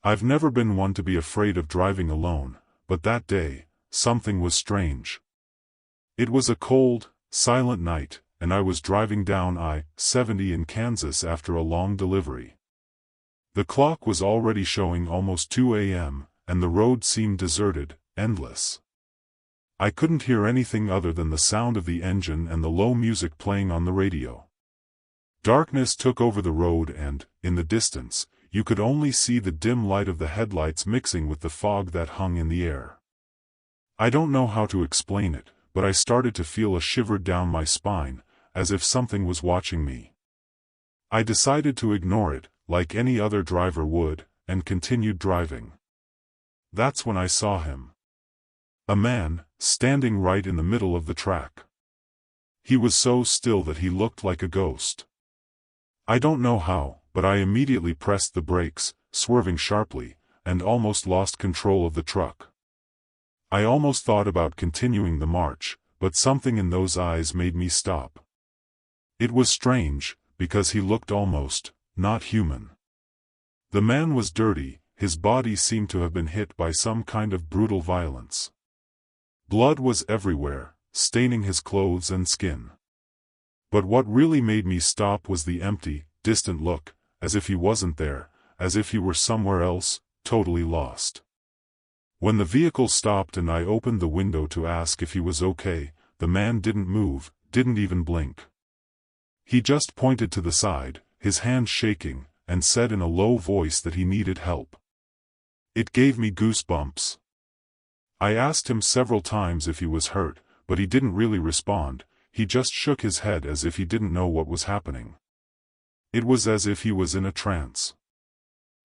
I've never been one to be afraid of driving alone, but that day, something was strange. It was a cold, silent night, and I was driving down I-70 in Kansas after a long delivery. The clock was already showing almost 2 a.m., and the road seemed deserted, endless. I couldn't hear anything other than the sound of the engine and the low music playing on the radio. Darkness took over the road and, in the distance, you could only see the dim light of the headlights mixing with the fog that hung in the air. I don't know how to explain it, but I started to feel a shiver down my spine, as if something was watching me. I decided to ignore it, like any other driver would, and continued driving. That's when I saw him. A man, standing right in the middle of the track. He was so still that he looked like a ghost. I don't know how, but I immediately pressed the brakes, swerving sharply, and almost lost control of the truck. I almost thought about continuing the march, but something in those eyes made me stop. It was strange, because he looked almost, not human. The man was dirty, his body seemed to have been hit by some kind of brutal violence. Blood was everywhere, staining his clothes and skin. But what really made me stop was the empty, distant look, as if he wasn't there, as if he were somewhere else, totally lost. When the vehicle stopped and I opened the window to ask if he was okay, the man didn't move, didn't even blink. He just pointed to the side, his hand shaking, and said in a low voice that he needed help. It gave me goosebumps. I asked him several times if he was hurt, but he didn't really respond, he just shook his head as if he didn't know what was happening. It was as if he was in a trance.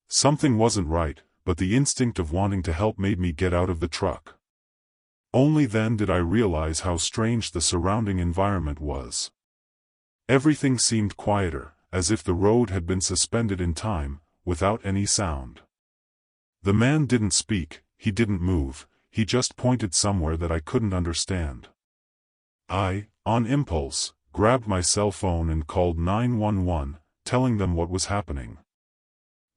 Something wasn't right, but the instinct of wanting to help made me get out of the truck. Only then did I realize how strange the surrounding environment was. Everything seemed quieter, as if the road had been suspended in time, without any sound. The man didn't speak, he didn't move, he just pointed somewhere that I couldn't understand. I, on impulse, grabbed my cell phone and called 911, telling them what was happening.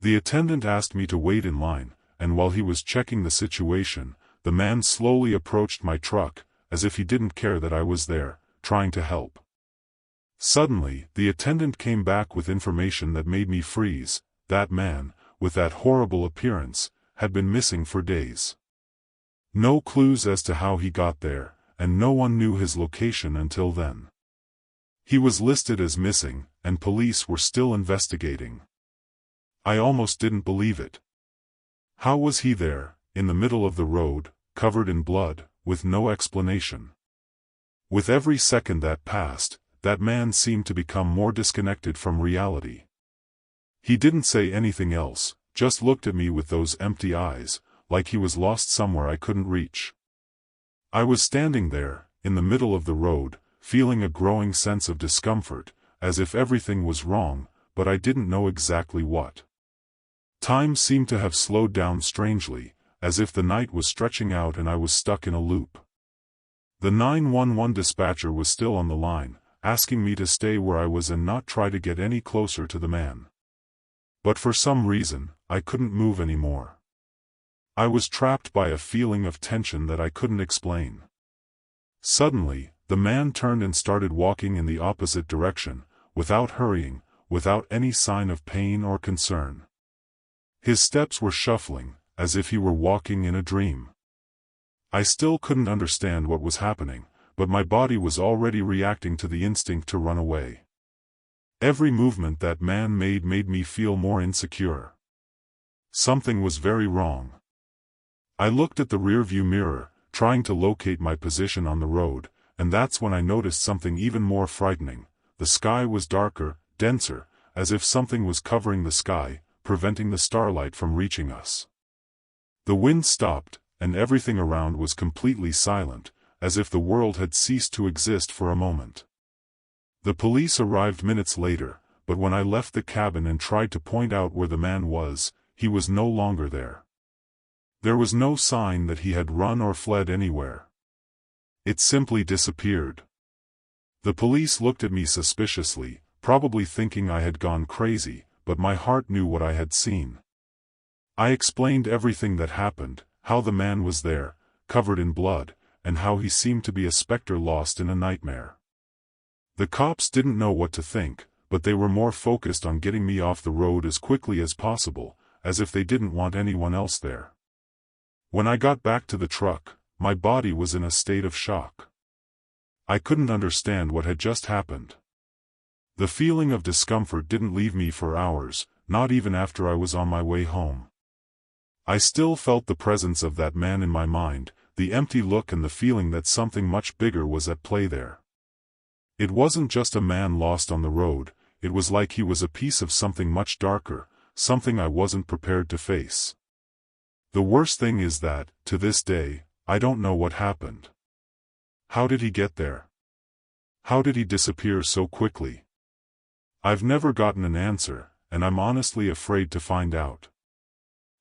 The attendant asked me to wait in line, and while he was checking the situation, the man slowly approached my truck, as if he didn't care that I was there, trying to help. Suddenly, the attendant came back with information that made me freeze. That man, with that horrible appearance, had been missing for days. No clues as to how he got there, and no one knew his location until then. He was listed as missing, and police were still investigating. I almost didn't believe it. How was he there, in the middle of the road, covered in blood, with no explanation? With every second that passed, that man seemed to become more disconnected from reality. He didn't say anything else, just looked at me with those empty eyes, like he was lost somewhere I couldn't reach. I was standing there, in the middle of the road, feeling a growing sense of discomfort, as if everything was wrong, but I didn't know exactly what. Time seemed to have slowed down strangely, as if the night was stretching out and I was stuck in a loop. The 911 dispatcher was still on the line, asking me to stay where I was and not try to get any closer to the man. But for some reason, I couldn't move anymore. I was trapped by a feeling of tension that I couldn't explain. Suddenly, the man turned and started walking in the opposite direction, without hurrying, without any sign of pain or concern. His steps were shuffling, as if he were walking in a dream. I still couldn't understand what was happening, but my body was already reacting to the instinct to run away. Every movement that man made me feel more insecure. Something was very wrong. I looked at the rearview mirror, trying to locate my position on the road, and that's when I noticed something even more frightening. The sky was darker, denser, as if something was covering the sky, preventing the starlight from reaching us. The wind stopped, and everything around was completely silent, as if the world had ceased to exist for a moment. The police arrived minutes later, but when I left the cabin and tried to point out where the man was, he was no longer there. There was no sign that he had run or fled anywhere. It simply disappeared. The police looked at me suspiciously, probably thinking I had gone crazy, but my heart knew what I had seen. I explained everything that happened, how the man was there, covered in blood, and how he seemed to be a specter lost in a nightmare. The cops didn't know what to think, but they were more focused on getting me off the road as quickly as possible, as if they didn't want anyone else there. When I got back to the truck, my body was in a state of shock. I couldn't understand what had just happened. The feeling of discomfort didn't leave me for hours, not even after I was on my way home. I still felt the presence of that man in my mind, the empty look and the feeling that something much bigger was at play there. It wasn't just a man lost on the road, it was like he was a piece of something much darker, something I wasn't prepared to face. The worst thing is that, to this day, I don't know what happened. How did he get there? How did he disappear so quickly? I've never gotten an answer, and I'm honestly afraid to find out.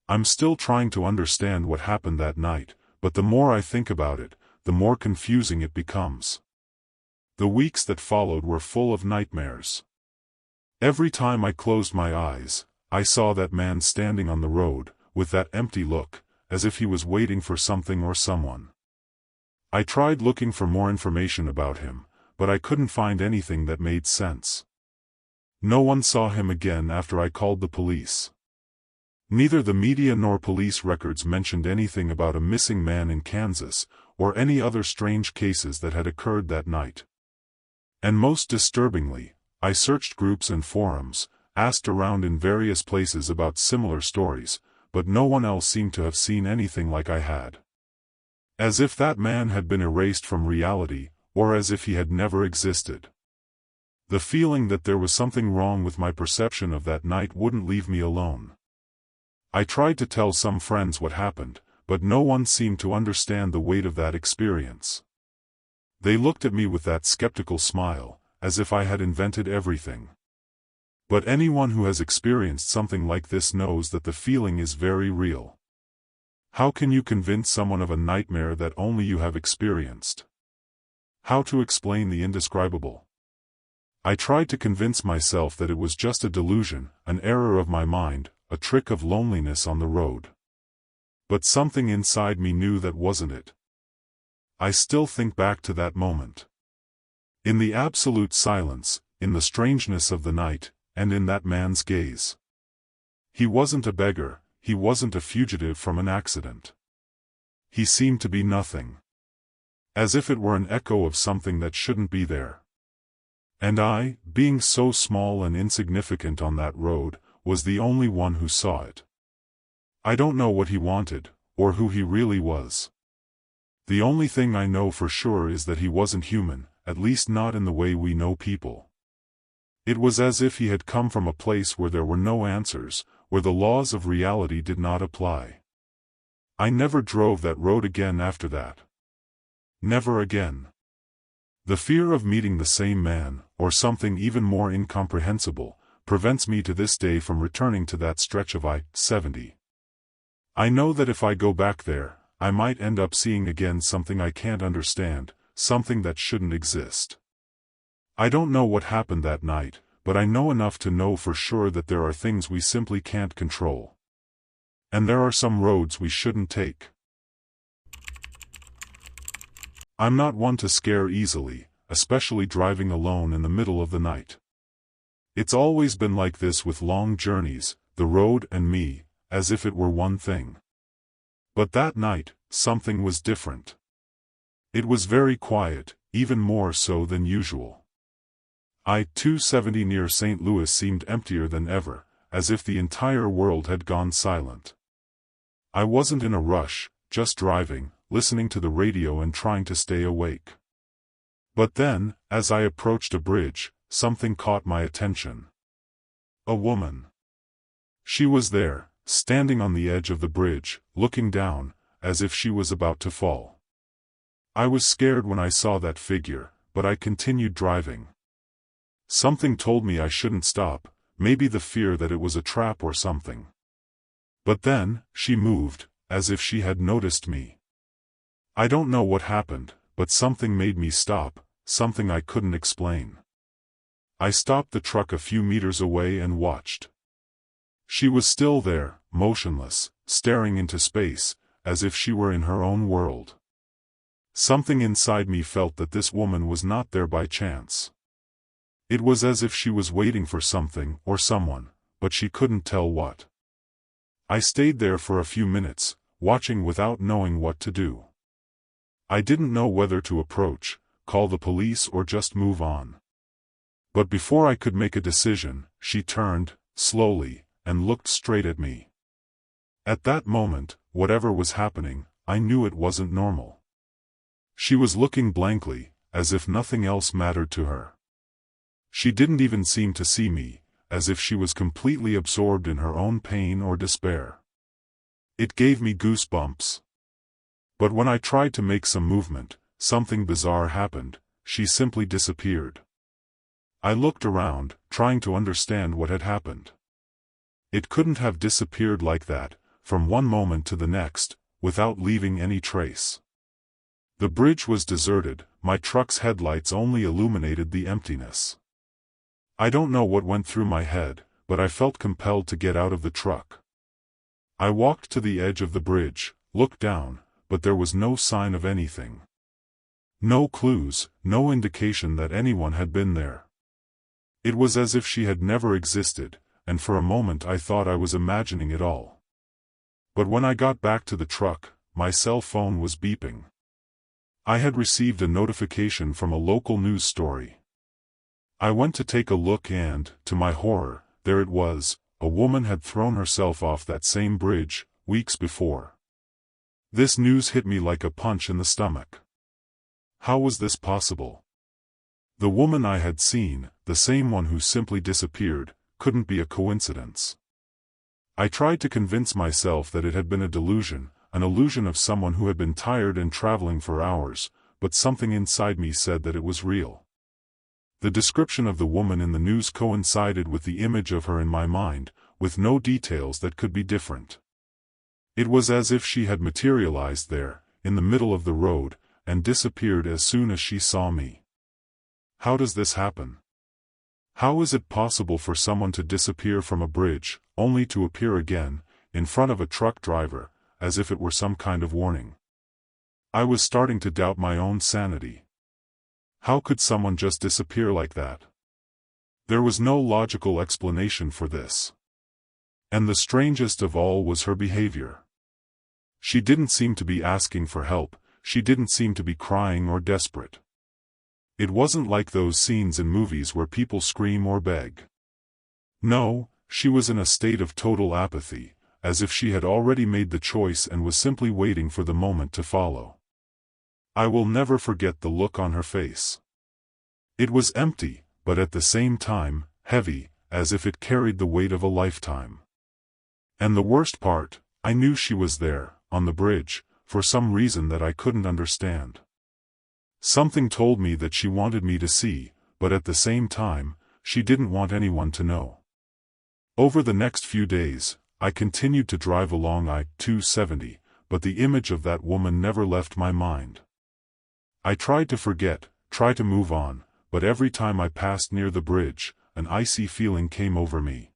I'm still trying to understand what happened that night, but the more I think about it, the more confusing it becomes. The weeks that followed were full of nightmares. Every time I closed my eyes, I saw that man standing on the road, with that empty look, as if he was waiting for something or someone. I tried looking for more information about him, but I couldn't find anything that made sense. No one saw him again after I called the police. Neither the media nor police records mentioned anything about a missing man in Kansas, or any other strange cases that had occurred that night. And most disturbingly, I searched groups and forums, asked around in various places about similar stories, but no one else seemed to have seen anything like I had. As if that man had been erased from reality, or as if he had never existed. The feeling that there was something wrong with my perception of that night wouldn't leave me alone. I tried to tell some friends what happened, but no one seemed to understand the weight of that experience. They looked at me with that skeptical smile, as if I had invented everything. But anyone who has experienced something like this knows that the feeling is very real. How can you convince someone of a nightmare that only you have experienced? How to explain the indescribable? I tried to convince myself that it was just a delusion, an error of my mind, a trick of loneliness on the road. But something inside me knew that wasn't it. I still think back to that moment. In the absolute silence, in the strangeness of the night, and in that man's gaze. He wasn't a beggar, he wasn't a fugitive from an accident. He seemed to be nothing. As if it were an echo of something that shouldn't be there. And I, being so small and insignificant on that road, was the only one who saw it. I don't know what he wanted, or who he really was. The only thing I know for sure is that he wasn't human, at least not in the way we know people. It was as if he had come from a place where there were no answers, where the laws of reality did not apply. I never drove that road again after that. Never again. The fear of meeting the same man, or something even more incomprehensible, prevents me to this day from returning to that stretch of I-70. I know that if I go back there, I might end up seeing again something I can't understand, something that shouldn't exist. I don't know what happened that night, but I know enough to know for sure that there are things we simply can't control. And there are some roads we shouldn't take. I'm not one to scare easily, especially driving alone in the middle of the night. It's always been like this with long journeys, the road and me, as if it were one thing. But that night, something was different. It was very quiet, even more so than usual. I-270 near St. Louis seemed emptier than ever, as if the entire world had gone silent. I wasn't in a rush, just driving, listening to the radio and trying to stay awake. But then, as I approached a bridge, something caught my attention. A woman. She was there, standing on the edge of the bridge, looking down, as if she was about to fall. I was scared when I saw that figure, but I continued driving. Something told me I shouldn't stop, maybe the fear that it was a trap or something. But then, she moved, as if she had noticed me. I don't know what happened, but something made me stop, something I couldn't explain. I stopped the truck a few meters away and watched. She was still there, motionless, staring into space, as if she were in her own world. Something inside me felt that this woman was not there by chance. It was as if she was waiting for something or someone, but she couldn't tell what. I stayed there for a few minutes, watching without knowing what to do. I didn't know whether to approach, call the police or just move on. But before I could make a decision, she turned, slowly, and looked straight at me. At that moment, whatever was happening, I knew it wasn't normal. She was looking blankly, as if nothing else mattered to her. She didn't even seem to see me, as if she was completely absorbed in her own pain or despair. It gave me goosebumps. But when I tried to make some movement, something bizarre happened. She simply disappeared. I looked around, trying to understand what had happened. It couldn't have disappeared like that, from one moment to the next, without leaving any trace. The bridge was deserted, my truck's headlights only illuminated the emptiness. I don't know what went through my head, but I felt compelled to get out of the truck. I walked to the edge of the bridge, looked down, but there was no sign of anything. No clues, no indication that anyone had been there. It was as if she had never existed, and for a moment I thought I was imagining it all. But when I got back to the truck, my cell phone was beeping. I had received a notification from a local news story. I went to take a look and, to my horror, there it was, a woman had thrown herself off that same bridge, weeks before. This news hit me like a punch in the stomach. How was this possible? The woman I had seen, the same one who simply disappeared, couldn't be a coincidence. I tried to convince myself that it had been a delusion, an illusion of someone who had been tired and traveling for hours, but something inside me said that it was real. The description of the woman in the news coincided with the image of her in my mind, with no details that could be different. It was as if she had materialized there, in the middle of the road, and disappeared as soon as she saw me. How does this happen? How is it possible for someone to disappear from a bridge, only to appear again, in front of a truck driver, as if it were some kind of warning? I was starting to doubt my own sanity. How could someone just disappear like that? There was no logical explanation for this. And the strangest of all was her behavior. She didn't seem to be asking for help, she didn't seem to be crying or desperate. It wasn't like those scenes in movies where people scream or beg. No, she was in a state of total apathy, as if she had already made the choice and was simply waiting for the moment to follow. I will never forget the look on her face. It was empty, but at the same time, heavy, as if it carried the weight of a lifetime. And the worst part, I knew she was there, on the bridge, for some reason that I couldn't understand. Something told me that she wanted me to see, but at the same time, she didn't want anyone to know. Over the next few days, I continued to drive along I-270, but the image of that woman never left my mind. I tried to forget, tried to move on, but every time I passed near the bridge, an icy feeling came over me.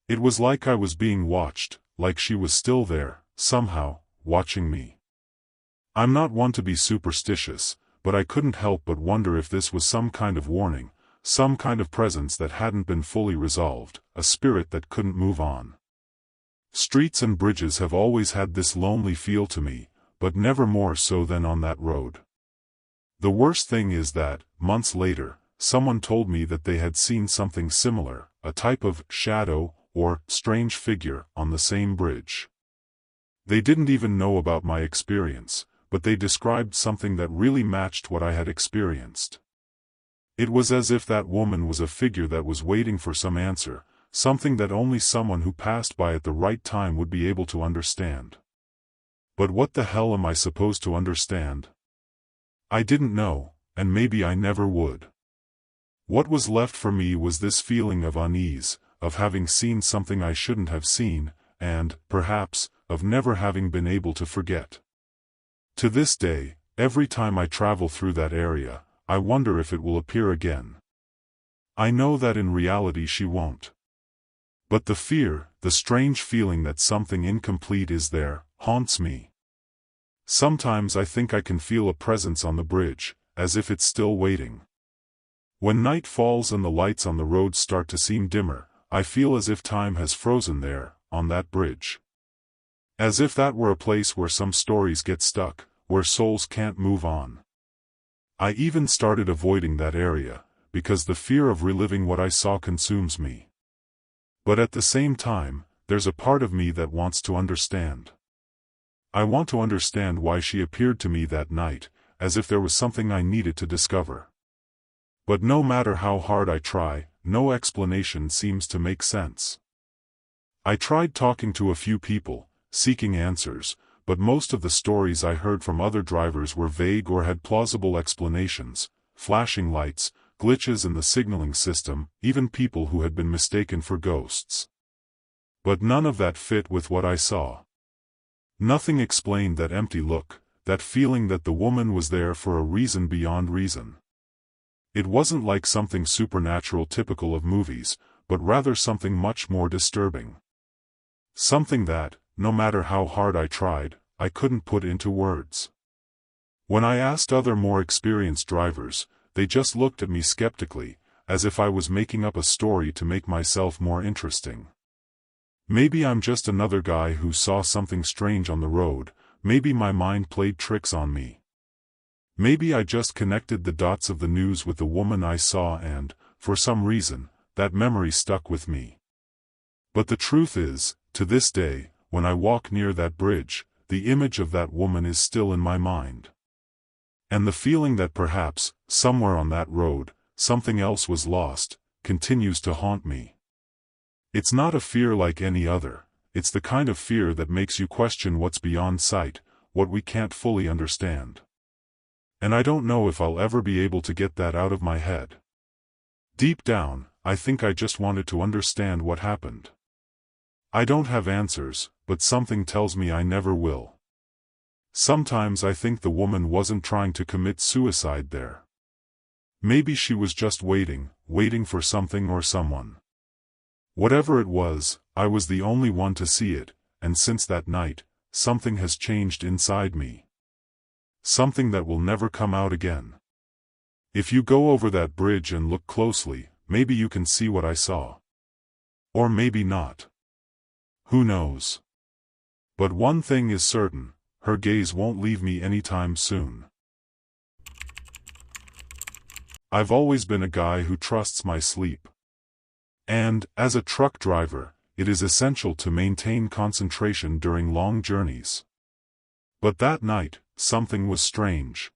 It was like I was being watched, like she was still there, somehow, watching me. I'm not one to be superstitious, but I couldn't help but wonder if this was some kind of warning, some kind of presence that hadn't been fully resolved, a spirit that couldn't move on. Streets and bridges have always had this lonely feel to me, but never more so than on that road. The worst thing is that, months later, someone told me that they had seen something similar, a type of shadow or strange figure on the same bridge. They didn't even know about my experience, but they described something that really matched what I had experienced. It was as if that woman was a figure that was waiting for some answer, something that only someone who passed by at the right time would be able to understand. But what the hell am I supposed to understand? I didn't know, and maybe I never would. What was left for me was this feeling of unease, of having seen something I shouldn't have seen, and, perhaps, of never having been able to forget. To this day, every time I travel through that area, I wonder if it will appear again. I know that in reality she won't. But the fear, the strange feeling that something incomplete is there, haunts me. Sometimes I think I can feel a presence on the bridge, as if it's still waiting. When night falls and the lights on the road start to seem dimmer, I feel as if time has frozen there, on that bridge. As if that were a place where some stories get stuck, where souls can't move on. I even started avoiding that area, because the fear of reliving what I saw consumes me. But at the same time, there's a part of me that wants to understand. I want to understand why she appeared to me that night, as if there was something I needed to discover. But no matter how hard I try, no explanation seems to make sense. I tried talking to a few people, seeking answers, but most of the stories I heard from other drivers were vague or had plausible explanations: flashing lights, glitches in the signaling system, even people who had been mistaken for ghosts. But none of that fit with what I saw. Nothing explained that empty look, that feeling that the woman was there for a reason beyond reason. It wasn't like something supernatural typical of movies, but rather something much more disturbing. Something that, no matter how hard I tried, I couldn't put into words. When I asked other more experienced drivers, they just looked at me skeptically, as if I was making up a story to make myself more interesting. Maybe I'm just another guy who saw something strange on the road, maybe my mind played tricks on me. Maybe I just connected the dots of the news with the woman I saw and, for some reason, that memory stuck with me. But the truth is, to this day, when I walk near that bridge, the image of that woman is still in my mind. And the feeling that perhaps, somewhere on that road, something else was lost, continues to haunt me. It's not a fear like any other, it's the kind of fear that makes you question what's beyond sight, what we can't fully understand. And I don't know if I'll ever be able to get that out of my head. Deep down, I think I just wanted to understand what happened. I don't have answers, but something tells me I never will. Sometimes I think the woman wasn't trying to commit suicide there. Maybe she was just waiting for something or someone. Whatever it was, I was the only one to see it, and since that night, something has changed inside me. Something that will never come out again. If you go over that bridge and look closely, maybe you can see what I saw. Or maybe not. Who knows? But one thing is certain, her gaze won't leave me anytime soon. I've always been a guy who trusts my sleep. And, as a truck driver, it is essential to maintain concentration during long journeys. But that night, something was strange.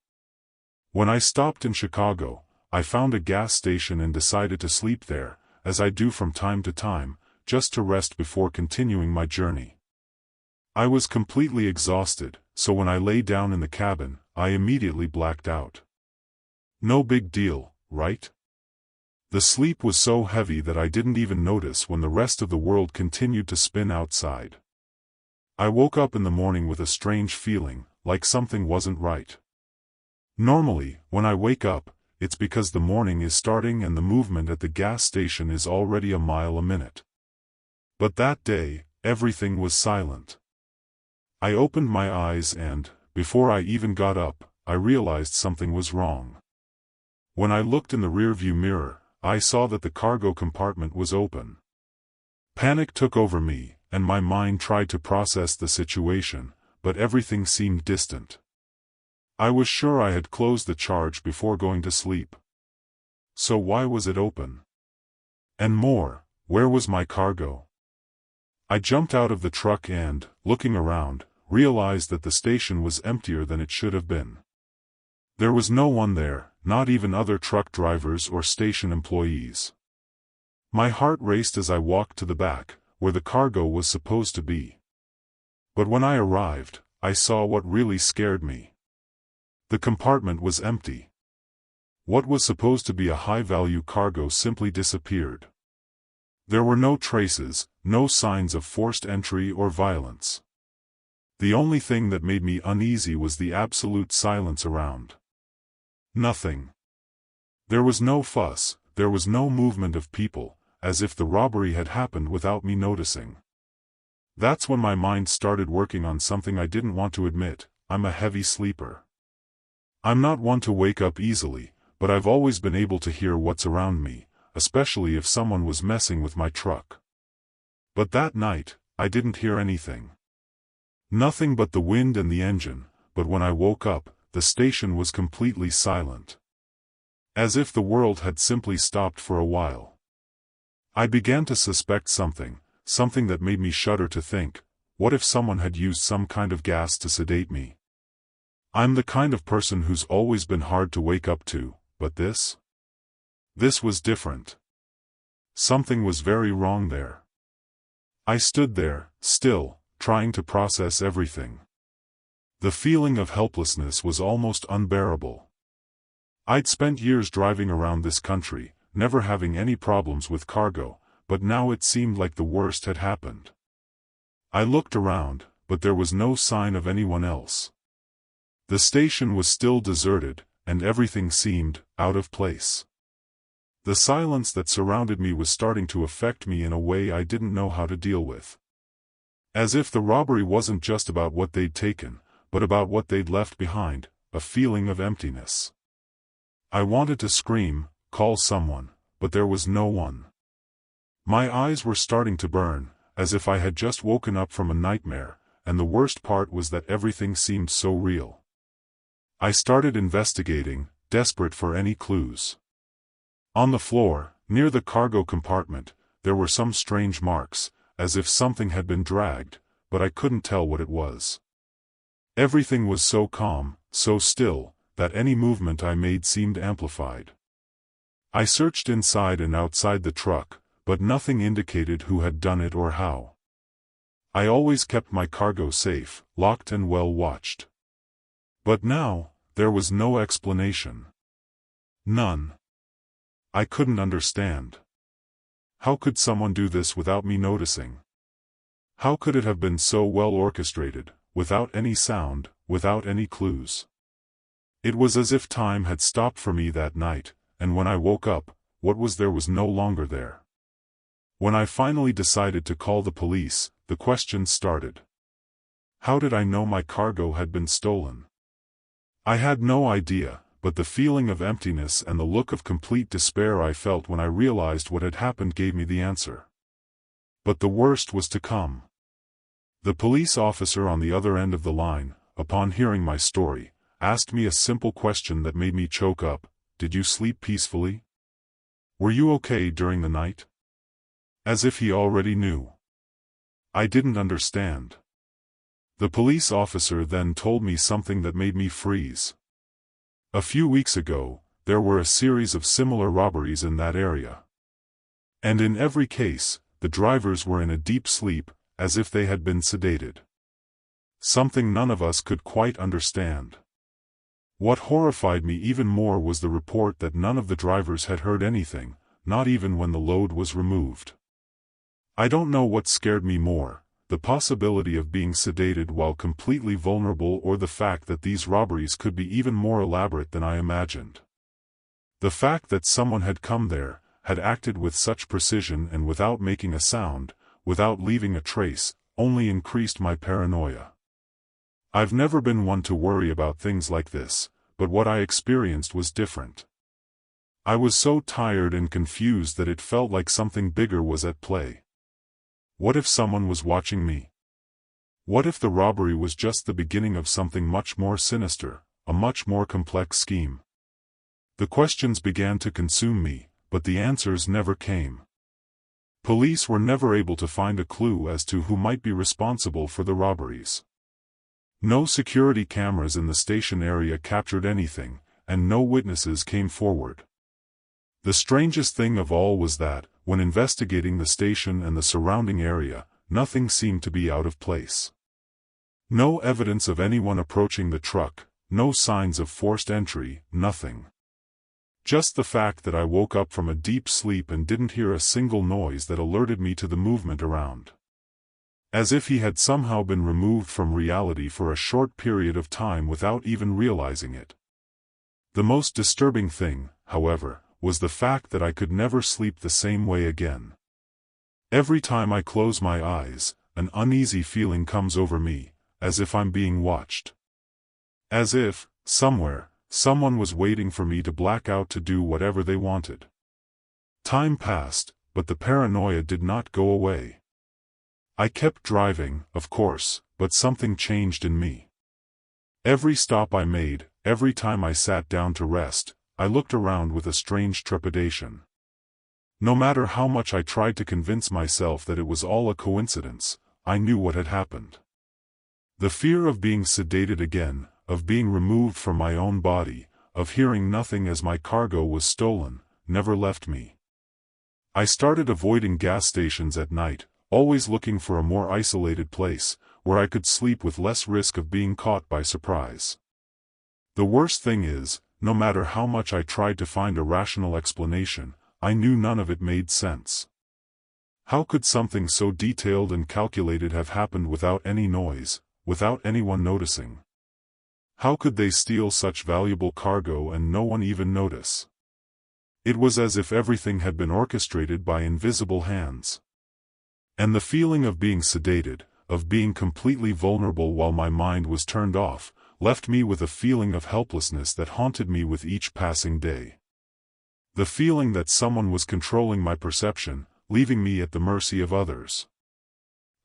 When I stopped in Chicago, I found a gas station and decided to sleep there, as I do from time to time, just to rest before continuing my journey. I was completely exhausted, so when I lay down in the cabin, I immediately blacked out. No big deal, right? The sleep was so heavy that I didn't even notice when the rest of the world continued to spin outside. I woke up in the morning with a strange feeling, like something wasn't right. Normally, when I wake up, it's because the morning is starting and the movement at the gas station is already a mile a minute. But that day, everything was silent. I opened my eyes and, before I even got up, I realized something was wrong. When I looked in the rearview mirror, I saw that the cargo compartment was open. Panic took over me, and my mind tried to process the situation, but everything seemed distant. I was sure I had closed the charge before going to sleep. So why was it open? And more, where was my cargo? I jumped out of the truck and, looking around, realized that the station was emptier than it should have been. There was no one there, not even other truck drivers or station employees. My heart raced as I walked to the back, where the cargo was supposed to be. But when I arrived, I saw what really scared me. The compartment was empty. What was supposed to be a high-value cargo simply disappeared. There were no traces, no signs of forced entry or violence. The only thing that made me uneasy was the absolute silence around. Nothing. There was no fuss, there was no movement of people, as if the robbery had happened without me noticing. That's when my mind started working on something I didn't want to admit. I'm a heavy sleeper. I'm not one to wake up easily, but I've always been able to hear what's around me, especially if someone was messing with my truck. But that night, I didn't hear anything. Nothing but the wind and the engine, but when I woke up, the station was completely silent. As if the world had simply stopped for a while. I began to suspect something that made me shudder to think, what if someone had used some kind of gas to sedate me? I'm the kind of person who's always been hard to wake up to, but this? This was different. Something was very wrong there. I stood there, still, trying to process everything. The feeling of helplessness was almost unbearable. I'd spent years driving around this country, never having any problems with cargo, but now it seemed like the worst had happened. I looked around, but there was no sign of anyone else. The station was still deserted, and everything seemed out of place. The silence that surrounded me was starting to affect me in a way I didn't know how to deal with. As if the robbery wasn't just about what they'd taken, but about what they'd left behind, a feeling of emptiness. I wanted to scream, call someone, but there was no one. My eyes were starting to burn, as if I had just woken up from a nightmare, and the worst part was that everything seemed so real. I started investigating, desperate for any clues. On the floor, near the cargo compartment, there were some strange marks, as if something had been dragged, but I couldn't tell what it was. Everything was so calm, so still, that any movement I made seemed amplified. I searched inside and outside the truck, but nothing indicated who had done it or how. I always kept my cargo safe, locked and well watched. But now, there was no explanation. None. I couldn't understand. How could someone do this without me noticing? How could it have been so well orchestrated, without any sound, without any clues? It was as if time had stopped for me that night, and when I woke up, what was there was no longer there. When I finally decided to call the police, the questions started. How did I know my cargo had been stolen? I had no idea, but the feeling of emptiness and the look of complete despair I felt when I realized what had happened gave me the answer. But the worst was to come. The police officer on the other end of the line, upon hearing my story, asked me a simple question that made me choke up. Did you sleep peacefully? Were you okay during the night? As if he already knew. I didn't understand. The police officer then told me something that made me freeze. A few weeks ago, there were a series of similar robberies in that area. And in every case, the drivers were in a deep sleep, as if they had been sedated. Something none of us could quite understand. What horrified me even more was the report that none of the drivers had heard anything, not even when the load was removed. I don't know what scared me more, the possibility of being sedated while completely vulnerable or the fact that these robberies could be even more elaborate than I imagined. The fact that someone had come there, had acted with such precision and without making a sound, without leaving a trace, only increased my paranoia. I've never been one to worry about things like this, but what I experienced was different. I was so tired and confused that it felt like something bigger was at play. What if someone was watching me? What if the robbery was just the beginning of something much more sinister, a much more complex scheme? The questions began to consume me, but the answers never came. Police were never able to find a clue as to who might be responsible for the robberies. No security cameras in the station area captured anything, and no witnesses came forward. The strangest thing of all was that, when investigating the station and the surrounding area, nothing seemed to be out of place. No evidence of anyone approaching the truck, no signs of forced entry, nothing. Just the fact that I woke up from a deep sleep and didn't hear a single noise that alerted me to the movement around. As if he had somehow been removed from reality for a short period of time without even realizing it. The most disturbing thing, however, was the fact that I could never sleep the same way again. Every time I close my eyes, an uneasy feeling comes over me, as if I'm being watched. As if, somewhere, someone was waiting for me to black out to do whatever they wanted. Time passed, but the paranoia did not go away. I kept driving, of course, but something changed in me. Every stop I made, every time I sat down to rest, I looked around with a strange trepidation. No matter how much I tried to convince myself that it was all a coincidence, I knew what had happened. The fear of being sedated again, of being removed from my own body, of hearing nothing as my cargo was stolen, never left me. I started avoiding gas stations at night, always looking for a more isolated place, where I could sleep with less risk of being caught by surprise. The worst thing is, no matter how much I tried to find a rational explanation, I knew none of it made sense. How could something so detailed and calculated have happened without any noise, without anyone noticing? How could they steal such valuable cargo and no one even notice? It was as if everything had been orchestrated by invisible hands. And the feeling of being sedated, of being completely vulnerable while my mind was turned off, left me with a feeling of helplessness that haunted me with each passing day. The feeling that someone was controlling my perception, leaving me at the mercy of others.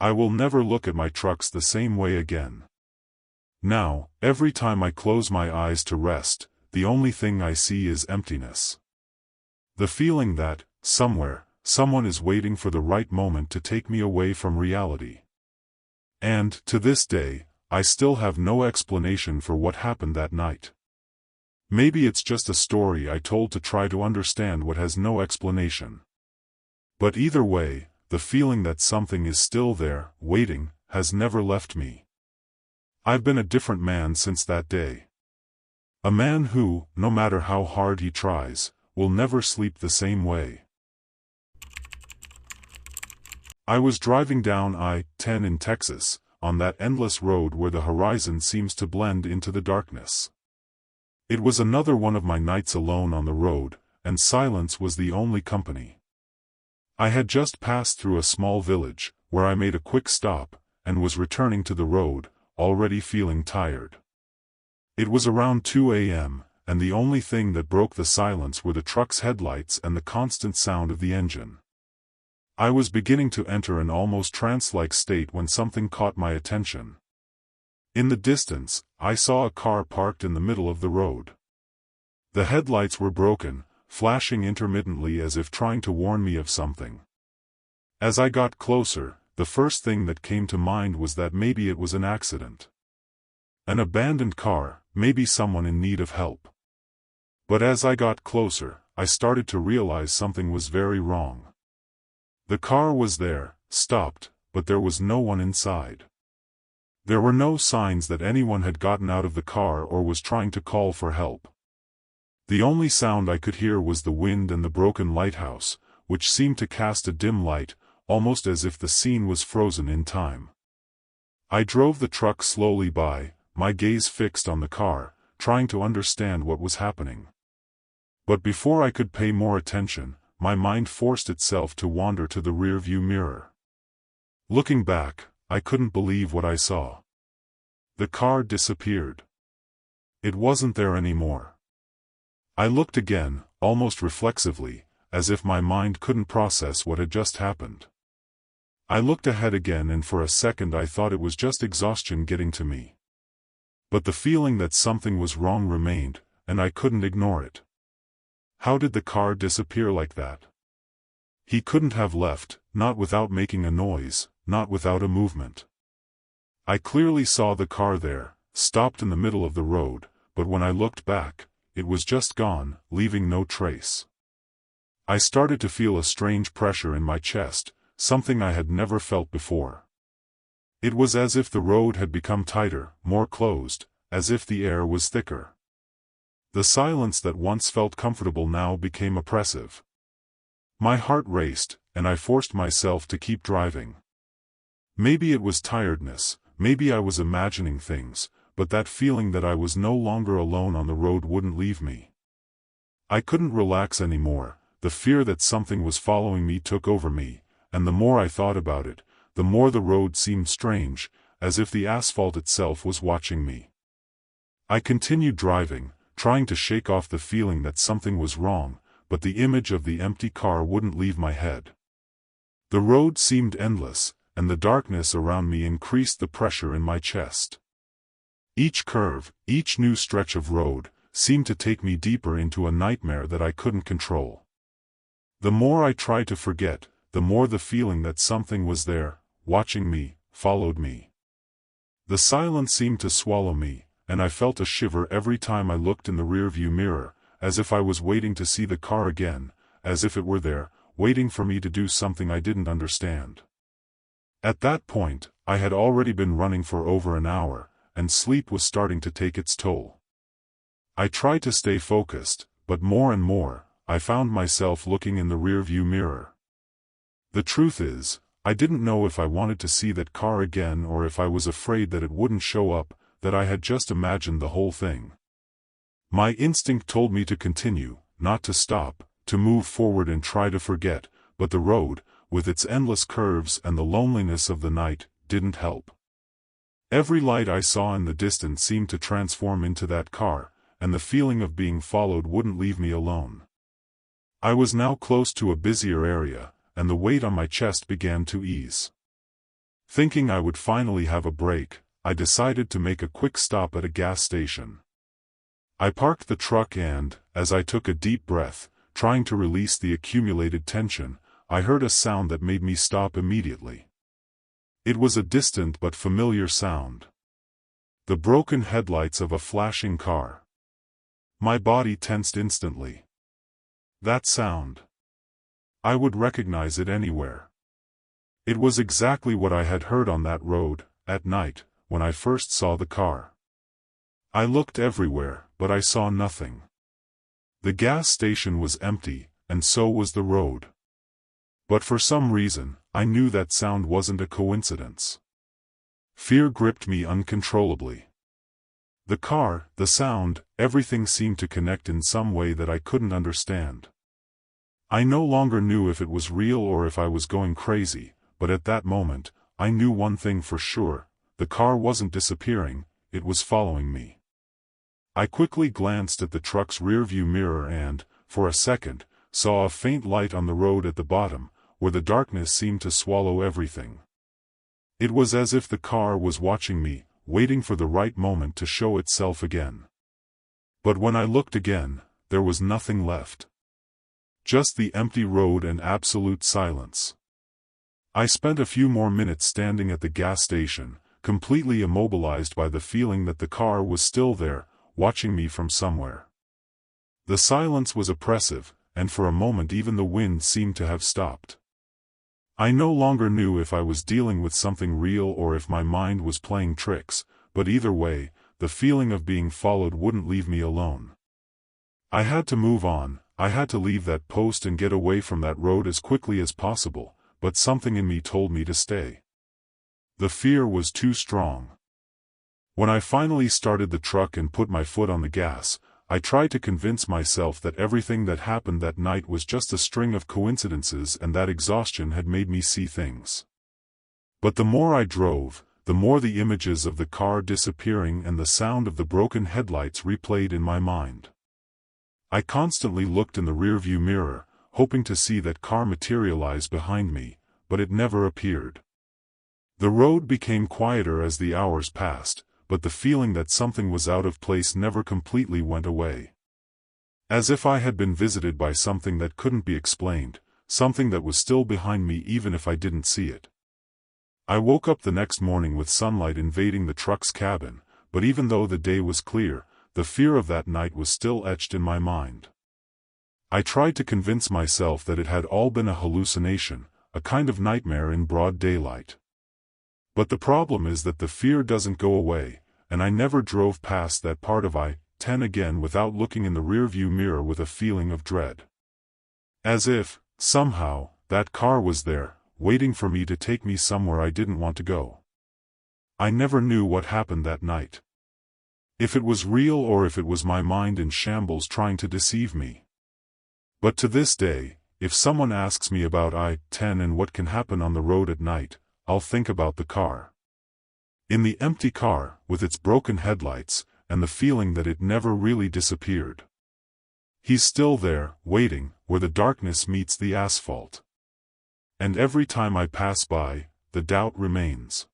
I will never look at my trucks the same way again. Now, every time I close my eyes to rest, the only thing I see is emptiness. The feeling that, somewhere, someone is waiting for the right moment to take me away from reality. And, to this day, I still have no explanation for what happened that night. Maybe it's just a story I told to try to understand what has no explanation. But either way, the feeling that something is still there, waiting, has never left me. I've been a different man since that day. A man who, no matter how hard he tries, will never sleep the same way. I was driving down I-10 in Texas, on that endless road where the horizon seems to blend into the darkness. It was another one of my nights alone on the road, and silence was the only company. I had just passed through a small village, where I made a quick stop, and was returning to the road, already feeling tired. It was around 2 a.m., and the only thing that broke the silence were the truck's headlights and the constant sound of the engine. I was beginning to enter an almost trance-like state when something caught my attention. In the distance, I saw a car parked in the middle of the road. The headlights were broken, flashing intermittently as if trying to warn me of something. As I got closer, the first thing that came to mind was that maybe it was an accident. An abandoned car, maybe someone in need of help. But as I got closer, I started to realize something was very wrong. The car was there, stopped, but there was no one inside. There were no signs that anyone had gotten out of the car or was trying to call for help. The only sound I could hear was the wind and the broken lighthouse, which seemed to cast a dim light, almost as if the scene was frozen in time. I drove the truck slowly by, my gaze fixed on the car, trying to understand what was happening. But before I could pay more attention, my mind forced itself to wander to the rearview mirror. Looking back, I couldn't believe what I saw. The car disappeared. It wasn't there anymore. I looked again, almost reflexively, as if my mind couldn't process what had just happened. I looked ahead again and for a second I thought it was just exhaustion getting to me. But the feeling that something was wrong remained, and I couldn't ignore it. How did the car disappear like that? He couldn't have left, not without making a noise, not without a movement. I clearly saw the car there, stopped in the middle of the road, but when I looked back, it was just gone, leaving no trace. I started to feel a strange pressure in my chest, something I had never felt before. It was as if the road had become tighter, more closed, as if the air was thicker. The silence that once felt comfortable now became oppressive. My heart raced, and I forced myself to keep driving. Maybe it was tiredness, maybe I was imagining things, but that feeling that I was no longer alone on the road wouldn't leave me. I couldn't relax anymore, the fear that something was following me took over me, and the more I thought about it, the more the road seemed strange, as if the asphalt itself was watching me. I continued driving, trying to shake off the feeling that something was wrong, but the image of the empty car wouldn't leave my head. The road seemed endless, and the darkness around me increased the pressure in my chest. Each curve, each new stretch of road, seemed to take me deeper into a nightmare that I couldn't control. The more I tried to forget, the more the feeling that something was there, watching me, followed me. The silence seemed to swallow me, and I felt a shiver every time I looked in the rearview mirror, as if I was waiting to see the car again, as if it were there, waiting for me to do something I didn't understand. At that point, I had already been running for over an hour, and sleep was starting to take its toll. I tried to stay focused, but more and more, I found myself looking in the rearview mirror. The truth is, I didn't know if I wanted to see that car again or if I was afraid that it wouldn't show up, that I had just imagined the whole thing. My instinct told me to continue, not to stop, to move forward and try to forget, but the road, with its endless curves and the loneliness of the night, didn't help. Every light I saw in the distance seemed to transform into that car, and the feeling of being followed wouldn't leave me alone. I was now close to a busier area, and the weight on my chest began to ease. Thinking I would finally have a break, I decided to make a quick stop at a gas station. I parked the truck and, as I took a deep breath, trying to release the accumulated tension, I heard a sound that made me stop immediately. It was a distant but familiar sound. The broken headlights of a flashing car. My body tensed instantly. That sound. I would recognize it anywhere. It was exactly what I had heard on that road, at night, when I first saw the car. I looked everywhere, but I saw nothing. The gas station was empty, and so was the road. But for some reason, I knew that sound wasn't a coincidence. Fear gripped me uncontrollably. The car, the sound, everything seemed to connect in some way that I couldn't understand. I no longer knew if it was real or if I was going crazy, but at that moment, I knew one thing for sure: the car wasn't disappearing, it was following me. I quickly glanced at the truck's rearview mirror and, for a second, saw a faint light on the road at the bottom, where the darkness seemed to swallow everything. It was as if the car was watching me, waiting for the right moment to show itself again. But when I looked again, there was nothing left. Just the empty road and absolute silence. I spent a few more minutes standing at the gas station, completely immobilized by the feeling that the car was still there, watching me from somewhere. The silence was oppressive, and for a moment even the wind seemed to have stopped. I no longer knew if I was dealing with something real or if my mind was playing tricks, but either way, the feeling of being followed wouldn't leave me alone. I had to move on, I had to leave that post and get away from that road as quickly as possible, but something in me told me to stay. The fear was too strong. When I finally started the truck and put my foot on the gas, I tried to convince myself that everything that happened that night was just a string of coincidences and that exhaustion had made me see things. But the more I drove, the more the images of the car disappearing and the sound of the broken headlights replayed in my mind. I constantly looked in the rearview mirror, hoping to see that car materialize behind me, but it never appeared. The road became quieter as the hours passed, but the feeling that something was out of place never completely went away. As if I had been visited by something that couldn't be explained, something that was still behind me even if I didn't see it. I woke up the next morning with sunlight invading the truck's cabin, but even though the day was clear, the fear of that night was still etched in my mind. I tried to convince myself that it had all been a hallucination, a kind of nightmare in broad daylight. But the problem is that the fear doesn't go away, and I never drove past that part of I-10 again without looking in the rearview mirror with a feeling of dread. As if, somehow, that car was there, waiting for me to take me somewhere I didn't want to go. I never knew what happened that night. If it was real or if it was my mind in shambles trying to deceive me. But to this day, if someone asks me about I-10 and what can happen on the road at night, I'll think about the car. In the empty car, with its broken headlights, and the feeling that it never really disappeared. He's still there, waiting, where the darkness meets the asphalt. And every time I pass by, the doubt remains.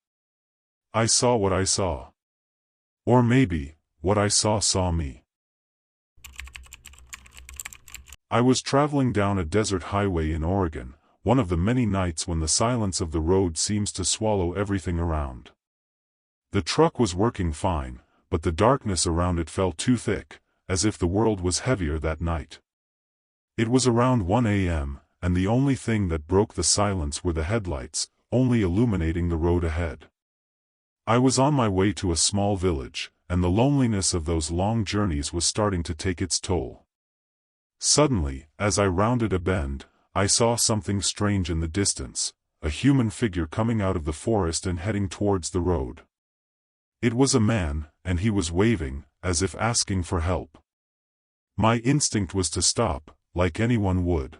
I saw what I saw. Or maybe, what I saw me. I was traveling down a desert highway in Oregon, one of the many nights when the silence of the road seems to swallow everything around. The truck was working fine, but the darkness around it felt too thick, as if the world was heavier that night. It was around 1 a.m., and the only thing that broke the silence were the headlights, only illuminating the road ahead. I was on my way to a small village, and the loneliness of those long journeys was starting to take its toll. Suddenly, as I rounded a bend, I saw something strange in the distance, a human figure coming out of the forest and heading towards the road. It was a man, and he was waving, as if asking for help. My instinct was to stop, like anyone would.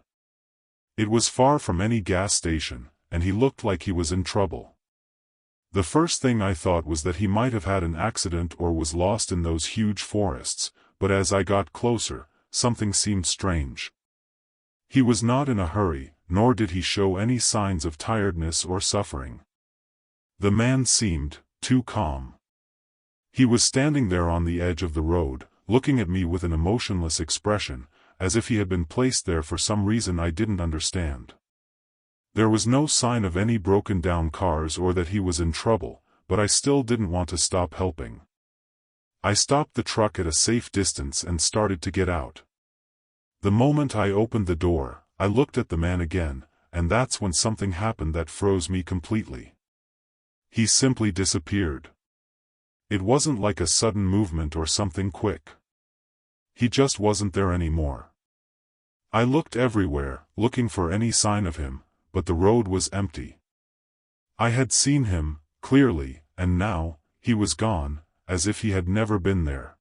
It was far from any gas station, and he looked like he was in trouble. The first thing I thought was that he might have had an accident or was lost in those huge forests, but as I got closer, something seemed strange. He was not in a hurry, nor did he show any signs of tiredness or suffering. The man seemed too calm. He was standing there on the edge of the road, looking at me with an emotionless expression, as if he had been placed there for some reason I didn't understand. There was no sign of any broken-down cars or that he was in trouble, but I still didn't want to stop helping. I stopped the truck at a safe distance and started to get out. The moment I opened the door, I looked at the man again, and that's when something happened that froze me completely. He simply disappeared. It wasn't like a sudden movement or something quick. He just wasn't there anymore. I looked everywhere, looking for any sign of him, but the road was empty. I had seen him, clearly, and now, he was gone, as if he had never been there.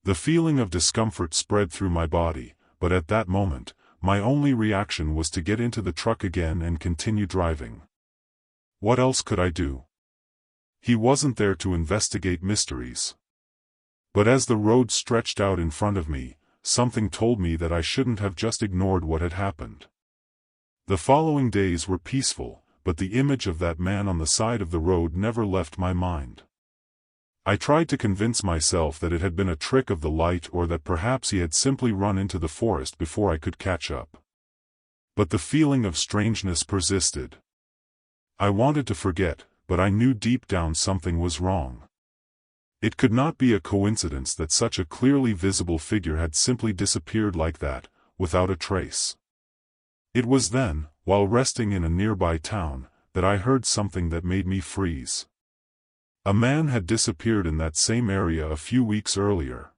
The feeling of discomfort spread through my body, but at that moment, my only reaction was to get into the truck again and continue driving. What else could I do? He wasn't there to investigate mysteries. But as the road stretched out in front of me, something told me that I shouldn't have just ignored what had happened. The following days were peaceful, but the image of that man on the side of the road never left my mind. I tried to convince myself that it had been a trick of the light or that perhaps he had simply run into the forest before I could catch up. But the feeling of strangeness persisted. I wanted to forget, but I knew deep down something was wrong. It could not be a coincidence that such a clearly visible figure had simply disappeared like that, without a trace. It was then, while resting in a nearby town, that I heard something that made me freeze. A man had disappeared in that same area a few weeks earlier.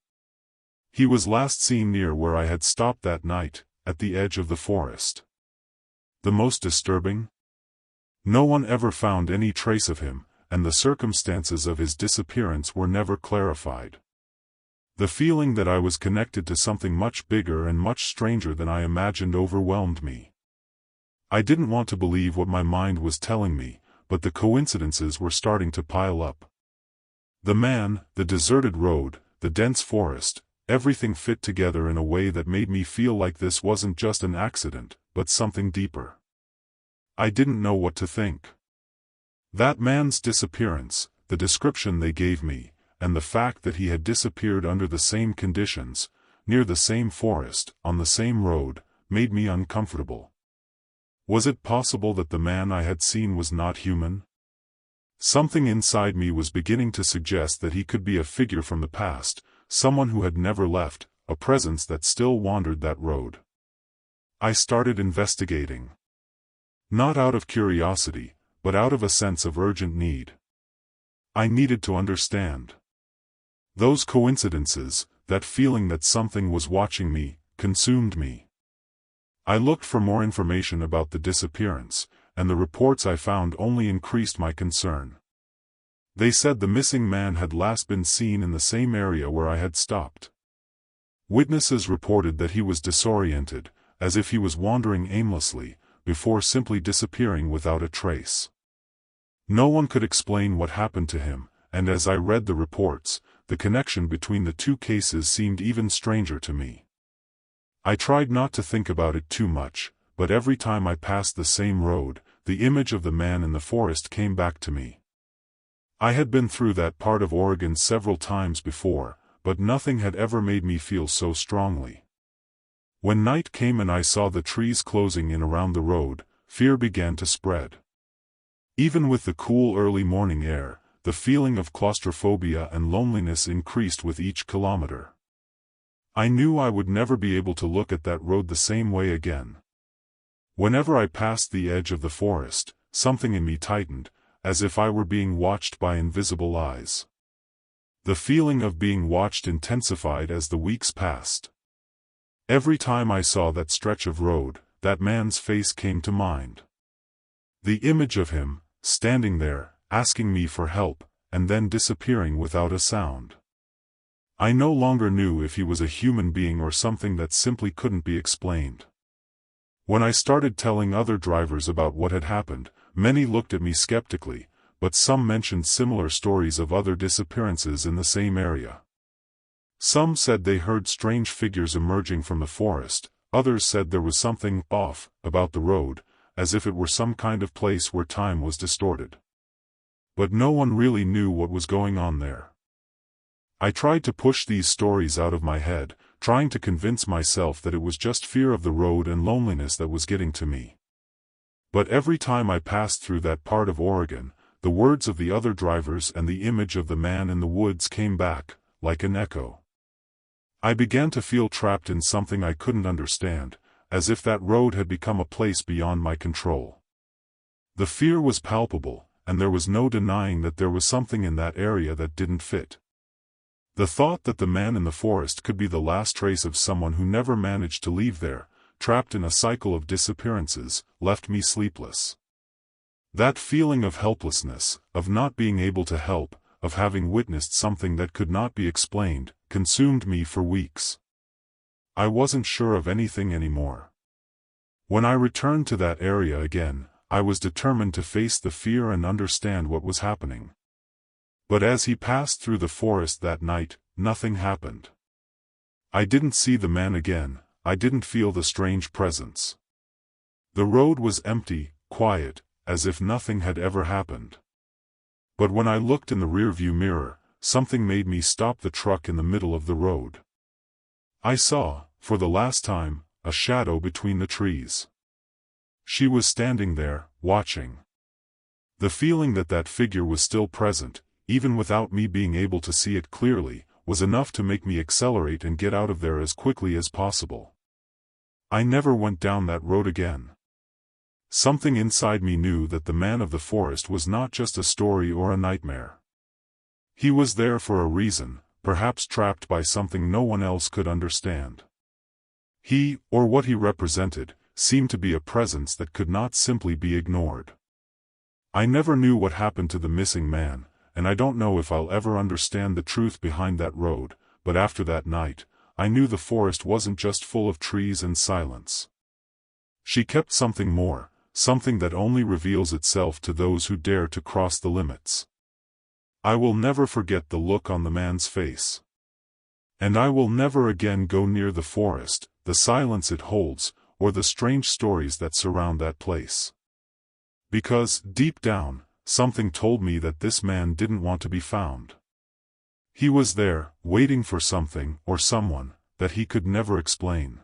He was last seen near where I had stopped that night, at the edge of the forest. The most disturbing? No one ever found any trace of him, and the circumstances of his disappearance were never clarified. The feeling that I was connected to something much bigger and much stranger than I imagined overwhelmed me. I didn't want to believe what my mind was telling me, but the coincidences were starting to pile up. The man, the deserted road, the dense forest, everything fit together in a way that made me feel like this wasn't just an accident, but something deeper. I didn't know what to think. That man's disappearance, the description they gave me, and the fact that he had disappeared under the same conditions, near the same forest, on the same road, made me uncomfortable. Was it possible that the man I had seen was not human? Something inside me was beginning to suggest that he could be a figure from the past, someone who had never left, a presence that still wandered that road. I started investigating. Not out of curiosity, but out of a sense of urgent need. I needed to understand. Those coincidences, that feeling that something was watching me, consumed me. I looked for more information about the disappearance, and the reports I found only increased my concern. They said the missing man had last been seen in the same area where I had stopped. Witnesses reported that he was disoriented, as if he was wandering aimlessly, before simply disappearing without a trace. No one could explain what happened to him, and as I read the reports, the connection between the two cases seemed even stranger to me. I tried not to think about it too much, but every time I passed the same road, the image of the man in the forest came back to me. I had been through that part of Oregon several times before, but nothing had ever made me feel so strongly. When night came and I saw the trees closing in around the road, fear began to spread. Even with the cool early morning air, the feeling of claustrophobia and loneliness increased with each kilometer. I knew I would never be able to look at that road the same way again. Whenever I passed the edge of the forest, something in me tightened, as if I were being watched by invisible eyes. The feeling of being watched intensified as the weeks passed. Every time I saw that stretch of road, that man's face came to mind. The image of him, standing there, asking me for help, and then disappearing without a sound. I no longer knew if he was a human being or something that simply couldn't be explained. When I started telling other drivers about what had happened, many looked at me skeptically, but some mentioned similar stories of other disappearances in the same area. Some said they heard strange figures emerging from the forest, others said there was something off about the road, as if it were some kind of place where time was distorted. But no one really knew what was going on there. I tried to push these stories out of my head, trying to convince myself that it was just fear of the road and loneliness that was getting to me. But every time I passed through that part of Oregon, the words of the other drivers and the image of the man in the woods came back, like an echo. I began to feel trapped in something I couldn't understand, as if that road had become a place beyond my control. The fear was palpable, and there was no denying that there was something in that area that didn't fit. The thought that the man in the forest could be the last trace of someone who never managed to leave there, trapped in a cycle of disappearances, left me sleepless. That feeling of helplessness, of not being able to help, of having witnessed something that could not be explained, consumed me for weeks. I wasn't sure of anything anymore. When I returned to that area again, I was determined to face the fear and understand what was happening. But as he passed through the forest that night, nothing happened. I didn't see the man again, I didn't feel the strange presence. The road was empty, quiet, as if nothing had ever happened. But when I looked in the rearview mirror, something made me stop the truck in the middle of the road. I saw, for the last time, a shadow between the trees. She was standing there, watching. The feeling that that figure was still present, even without me being able to see it clearly, was enough to make me accelerate and get out of there as quickly as possible. I never went down that road again. Something inside me knew that the man of the forest was not just a story or a nightmare. He was there for a reason, perhaps trapped by something no one else could understand. He, or what he represented, seemed to be a presence that could not simply be ignored. I never knew what happened to the missing man, and I don't know if I'll ever understand the truth behind that road, but after that night, I knew the forest wasn't just full of trees and silence. She kept something more, something that only reveals itself to those who dare to cross the limits. I will never forget the look on the man's face. And I will never again go near the forest, the silence it holds, or the strange stories that surround that place. Because, deep down, something told me that this man didn't want to be found. He was there, waiting for something or someone that he could never explain.